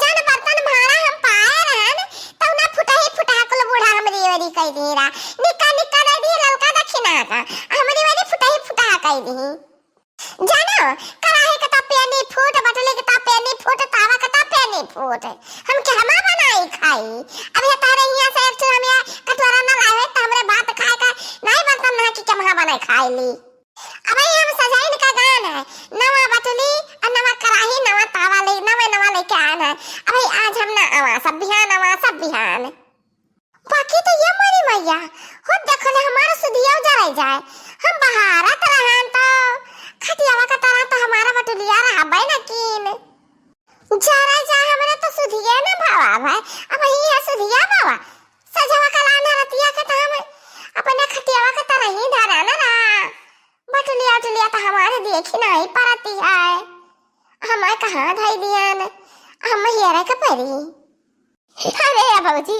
जन बर्तन भाड़ा हम पाए रहन त ना फुटा कुल बूढ़ा हमरी वरी कह दीरा निका निका दे दी ललका दक्षिणा का हमरी वरी फुटा कह दी जानो कराहे का पेनी फूट बटले के पेनी फूट तावा का पेनी फूट हम के हमा बनाई खाई अब ये तारे यहां से एक हम कटोरा ना लावे त हमरे भात खाए का नहीं बर्तन ना की कमा बनाई खाई ली अब हम सजाइन का गान है नवा बटली और नवा कराही नवा तावा ले नवा लेके आना है अब आज हम ना आवा सब बिहान बाकी तो ये मरी मैया खुद देखो ले हमारा सुधिया जराई जाए हम बहारत रहन तो खटियावा का तरह तो हमारा बटुलिया रहा भाई ना कीन जरा जा हमरा तो सुधिया ना भावा भाई अब ये सुधिया भावा सजवा का लाना रतिया के तो हम अपने खटियावा का तरह ही धरा ना रहा बटुलिया तो हमारे देखी नहीं परती है हमारे कहाँ धाई दियान हम हेरा का परी अरे बाबूजी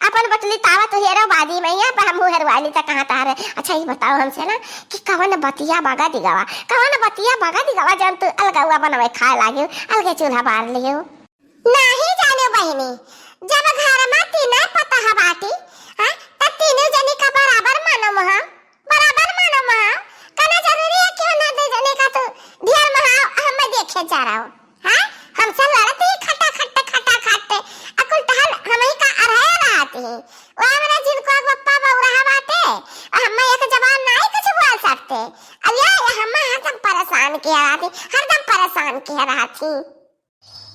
अपन बटली तावा तो हेरो बादी में यहाँ पर हम हेरवाली तक कहाँ तारे अच्छा ये बताओ हमसे ना कि कवन बतिया बागा दिगावा जब तू अलगवा बनवे खाए लागियो अलगे चूल्हा बार लियो नहीं जाने बहनी जब घर में तीन पता है बाटी हां त तीनों जने का बराबर मानो महा कहना जरूरी है क्यों ना दे जने का तो ढेर महा हम देखे जा रहा हूं हां हमसे लड़ते ही खट्टा अकुल टहल हम ही का अरहे रहते हैं वो हमारा जिनको पप्पा बौरा बाटे हम एक जबान नहीं कुछ बोल सकते अब ये हम हरदम परेशान किया रहती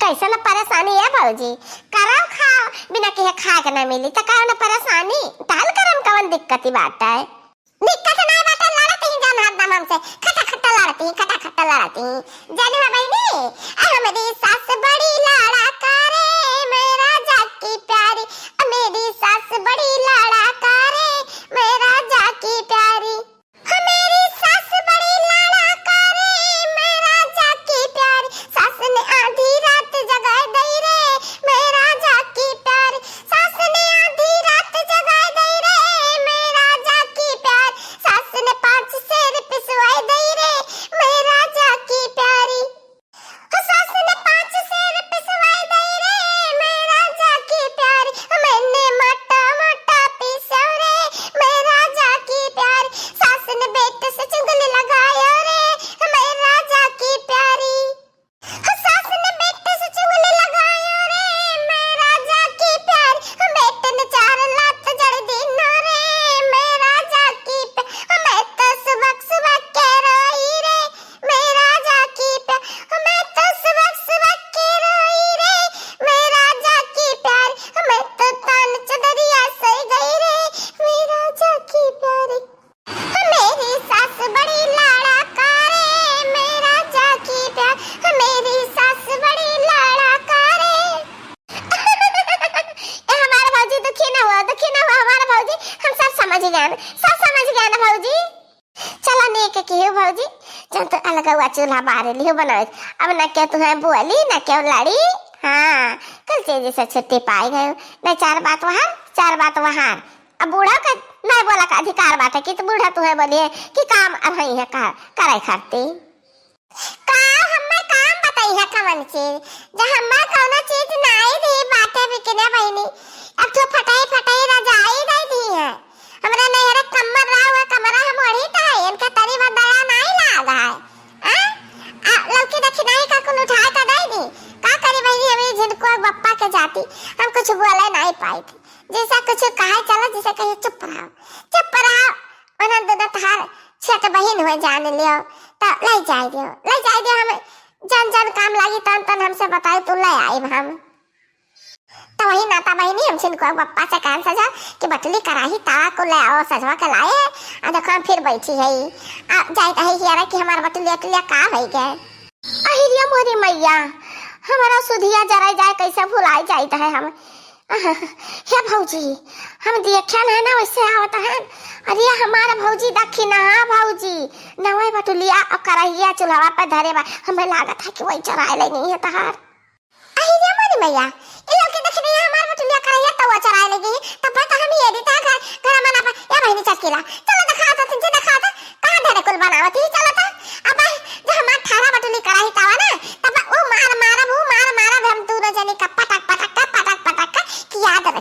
कैसे ना परेशानी है बाबूजी करम खाओ बिना के खा के ना मिली त का ना परेशानी टाल करम कवन दिक्कत ही बात है दिक्कत ना बात लड़ते ही जान हरदम हमसे खट्टा लड़ती जाने बहनी हमारी सास बड़ी लाड़ा करे मेरा जाकी प्यारी मेरी सास बड़ी लाड़ा करे मेरा जाकी प्यारी मेरी सास बड़ी लाड़ा करे मेरा जाकी प्यारी सास ने आधी रात जगा दई रे मेरा जाकी प्यारी सास ने आधी रात जगा दई रे मेरा जाकी प्यारी सास ने 5 शेर पिसवाई दई रे मेरा जाकी प्यारी सास ने 5 शेर पिसवाई दई रे मेरा जाकी प्यारी मैंने मोटा पिसो रे मेरा जाकी प्यारी सास ने बेटे से चुगली लगाया रे मेरा जाकी प्यारी सास ने बेटे से चुगली लगाया रे मेरा जाकी प्यारी बेटे ने 4 लात जड़ दिनो रे मेरा जाकी प्यारी मैं तो सुबह के रोई रे मेरा जाकी प्यारी मैं तो सुबह के रोई रे मेरा जाकी प्यारी मैं तो तान चदरिया सो गई रे मेरा जाकी प्यारी मेरी सास बड़ी लाड़ा करे मेरा जाकी प्यारी मेरी सास बड़ी लाड़ा करे हमारा भौजी दुखी ना हुआ हमारा भौजी हम सब समझ गए ना भौजी चला ने के केहू भौजी जब तो अलग हुआ चूल्हा बारे लियो बनाए अब ना क्या तुम्हें बोली ना क्या लड़ी हाँ कल तेजी से छुट्टी पाई गए नहीं 4 बात वहाँ अब बूढ़ा का नहीं बोला का अधिकार बात है कि तो बूढ़ा तुम्हें बोलिए कि काम अब है करे खाती काम बताई है कवन चीज जब हमारा कोनो चीज नहीं दी बातें बिकने बहनी अब तो फटाई रजाई दे दी है हमरा नहरे कमरा हम ओढ़ी ता इनका तरी दया नहीं लागा है लड़की दक्षिणा का कुल उठाए का दे दी का करी बहनी हमें जिनको बप्पा के जाती हम कुछ बोले नहीं पाई थी जैसा कुछ कहा चलो जैसे कहे चुप रहो अनंत दत्त हार छठ बहन हो जान लियो तो ले जाए दियो हमें जन काम लागी तन हमसे बताई तू ले आई हम तो वही नाता बहनी हम सिनको बप्पा से कान सजा कि बटली कराही तावा को ले आओ सजवा के लाए आ देखो हम फिर बैठी है आ जाइत है हियारा कि हमार बटलिया का है के अहिरिया मोरी मैया हमारा सुधिया जरा जाए कैसे भुलाई जाइत है हम हे भौजी हम देखे ना वैसे आवत है अरे हमारा भौजी देखी ना भौजी नवे बटुलिया और कराहिया चूल्हा पर धरे बा हमें लागत है कि वही चराए ले नहीं है तहार अहिरिया मोरी मैया ये लोग के देख नहीं हमारा बटुलिया कराहिया तवा चराए लगी तब तो हम ये देता घर मना पर या बहनी चकीला चलो दिखा तो तुझे दिखा तो कहां धरे कुल बनावती चलो तो अब जब हमारा 18 बटुली कराही तवा ना तब वो मार हम दोनों जने का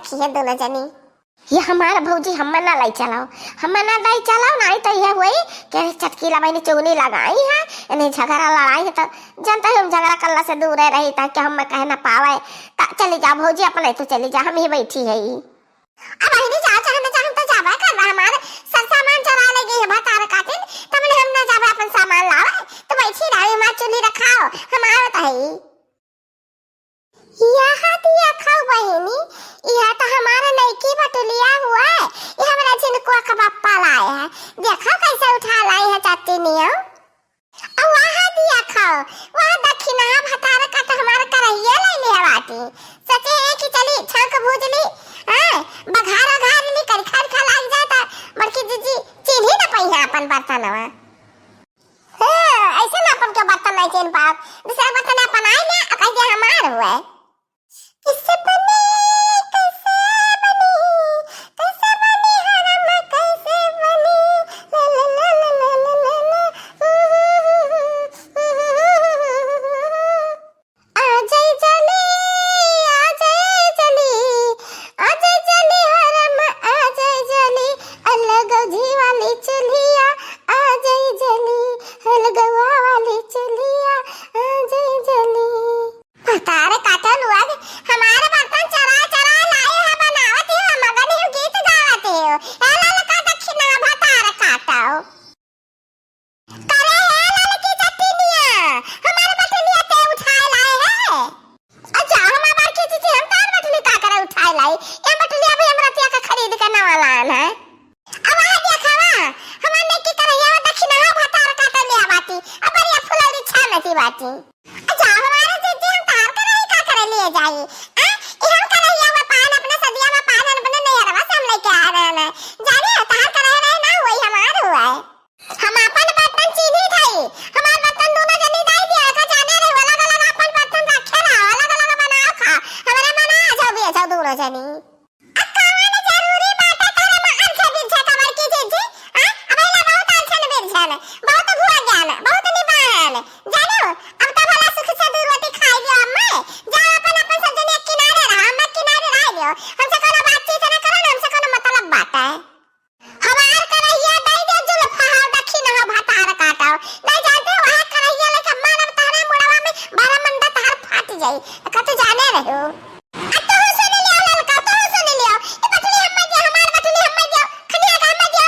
रखी है दोनों जनी। ये हमारा भौजी हमें ना लाई चलाओ, हमें ना लाई चलाओ, नहीं तो यह हुई कि चटकी लगाई चुगली लगाई है, यानी झगड़ा लड़ाई है, तो जानता है हम झगड़ा करला से दूर रही ताकि हम कह ना पावे। चली जा भौजी अपने तो चली जा, हम ही बैठी है। अब बहनी जा चाहे ना चाहे तो जाबा कर हमारे सब सामान चला ले गई है भतार काटिन, तब ने हम ना जाबा अपन सामान लावे तो बैठी रही हमार चुली रखाओ हमारा तो है। यहाँ दिया खाओ बहनी, यह तो हमारा नईकी बटुलिया हुआ है, ये हमारा जिनको का बाप्पा लाए है, देखो कैसे उठा लाए है चाची नियो। अब वहाँ दिया खाओ, वहाँ दक्षिणा भतार का तो हमारा करहिया ले लिया बाटी, सचे है कि चली छक भूजली बघारा घार ली कर खर खा लाग जाता बड़की जीजी चिन्ही ना पई है अपन बर्तनवा। ऐसे ना अपन के बर्तन नहीं चिन्ह पाप, दूसरा बर्तन अपन आई ना कह दे हमार हुआ है। किससे बनी कैसे बनी, कैसे बनी हरम कैसे बनी, ला ला ला ला ला ला ला आ जाई चली आ जाई चली आ जाई चली हरम आ जाई चली अलग जी वाली चलिया आ जाई चली अलगवा वाली चलिया आ जाई चली। तारे काटल हुआ हमारे बर्तन चरा चरा लाए है बनावत है मगन है गीत गावत है एला लका दक्षिणा भतार काटाओ करे है ललकी चटनिया हमारे बटलिया ते उठाए लाए है। अच्छा हमारे बार की चीज हम तार बटली का करे उठाए लाई, ये बटलिया भी हमरा तिया का खरीद के नवा लान है। अब आ देखावा हमारे की करे ये दक्षिणा भतार काटा ले बाटी अब ये फुलौरी छानती बाटी। अच्छा हमारे जीजी हम तार ले जाई ये हम कर रही है पान अपने सदिया में पान अपने नहीं हरवा से हम लेके आ रहे हैं जाने तार कर रहे ना वही हमार हुआ है। हम अपन बर्तन चीनी खाई हमार बर्तन दोनों जनी दाई दिया का जाने रे अलग अलग अपन बर्तन रखे रहो अलग अलग बनाओ खा हमारे मना आ जाओ भी जाओ दोनों जनी अकावन जरूरी बात है तारे में अंछा बिछा कमर की चीज अब ये बहुत अंछा ने बिछा ने बहुत भुआ ज्ञान बहुत निबान जानो अब तो भला सुख से दूर रोटी खाई दियो अम्मा हमसे कोनो बातचीत ना करो ना हमसे कोनो मतलब बात है। हमार करहिया दई दे जुल्फा हो दक्षिण हो भतार काटाओ नहीं जानते वहां करहिया लेके मारब तारे मुड़वा में 12 मंडा तार फाट जाई का तो जाने रहो। अब तो सुन लियो ललका तो सुन लियो ये बटली हम दे हमार बटली हम दे खनिया का हम दे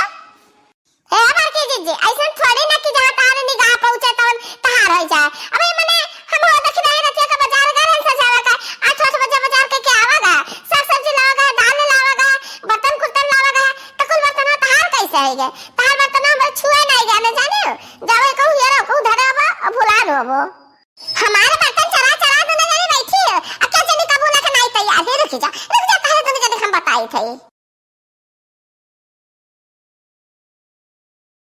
हे हमार की जीजी ऐसा थोड़ी ना कि जहां तार निगाह पहुंचे तवन तार हो जाए। अबे मने हम हो दक्षिण है रतिया का बाजार गरन से जावा का 8 बजे बाजार के क्या आवागा बर्तन कुर्तन लावागा तो कुल बर्तन तार कैसे है तार बर्तन हम छुए नहीं जाने जाने जावे कहू ये रो कहू धराबो अब भुला रोबो हमारे बर्तन चरा चरा दोनों जने बैठी है अब क्या जने कबूला के नहीं तैयार है रुक जा पहले दोनों जने हम बताई थे।